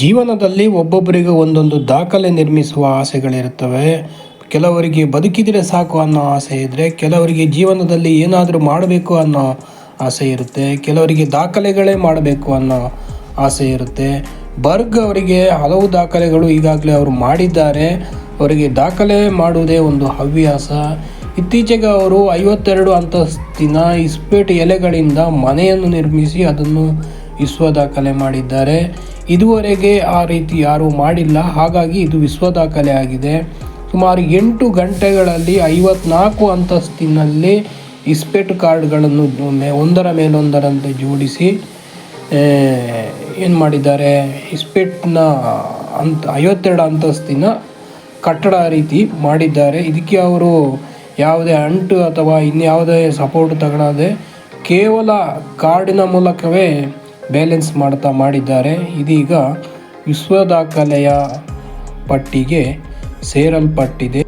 ಜೀವನದಲ್ಲಿ ಒಬ್ಬೊಬ್ಬರಿಗೆ ಒಂದೊಂದು ದಾಖಲೆ ನಿರ್ಮಿಸುವ ಆಸೆಗಳಿರುತ್ತವೆ. ಕೆಲವರಿಗೆ ಬದುಕಿದರೆ ಸಾಕು ಅನ್ನೋ ಆಸೆ ಇದ್ದರೆ, ಕೆಲವರಿಗೆ ಜೀವನದಲ್ಲಿ ಏನಾದರೂ ಮಾಡಬೇಕು ಅನ್ನೋ ಆಸೆ ಇರುತ್ತೆ, ಕೆಲವರಿಗೆ ದಾಖಲೆಗಳೇ ಮಾಡಬೇಕು ಅನ್ನೋ ಆಸೆ ಇರುತ್ತೆ. ಬರ್ಗ್ ಅವರಿಗೆ ಹಲವು ದಾಖಲೆಗಳು ಈಗಾಗಲೇ ಅವರು ಮಾಡಿದ್ದಾರೆ. ಅವರಿಗೆ ದಾಖಲೆ ಮಾಡುವುದೇ ಒಂದು ಹವ್ಯಾಸ. ಇತ್ತೀಚೆಗೆ ಅವರು 52 ಅಂತಸ್ತಿನ ಇಸ್ಪೇಟ್ ಎಲೆಗಳಿಂದ ಮನೆಯನ್ನು ನಿರ್ಮಿಸಿ ಅದನ್ನು ವಿಶ್ವ ದಾಖಲೆ ಮಾಡಿದ್ದಾರೆ. ಇದುವರೆಗೆ ಆ ರೀತಿ ಯಾರೂ ಮಾಡಿಲ್ಲ, ಹಾಗಾಗಿ ಇದು ವಿಶ್ವ ದಾಖಲೆ ಆಗಿದೆ. ಸುಮಾರು 8 ಗಂಟೆಗಳಲ್ಲಿ 54 ಅಂತಸ್ತಿನಲ್ಲಿ ಇಸ್ಪೇಟ್ ಕಾರ್ಡ್ಗಳನ್ನು ಒಂದರ ಮೇಲೊಂದರಂತೆ ಜೋಡಿಸಿ ಏನು ಮಾಡಿದ್ದಾರೆ, ಇಸ್ಪೇಟ್ನ 52 ಅಂತಸ್ತಿನ ಕಟ್ಟಡ ರೀತಿ ಮಾಡಿದ್ದಾರೆ. ಇದಕ್ಕೆ ಅವರು ಯಾವುದೇ ಅಂಟು ಅಥವಾ ಇನ್ಯಾವುದೇ ಸಪೋರ್ಟ್ ತಗೊಳ್ಳದೆ ಕೇವಲ ಕಾರ್ಡಿನ ಮೂಲಕವೇ ಬ್ಯಾಲೆನ್ಸ್ ಮಾಡಿದ್ದಾರೆ. ಇದೀಗ ವಿಶ್ವ ದಾಖಲೆಯ ಪಟ್ಟಿಗೆ ಸೇರಲ್ಪಟ್ಟಿದೆ.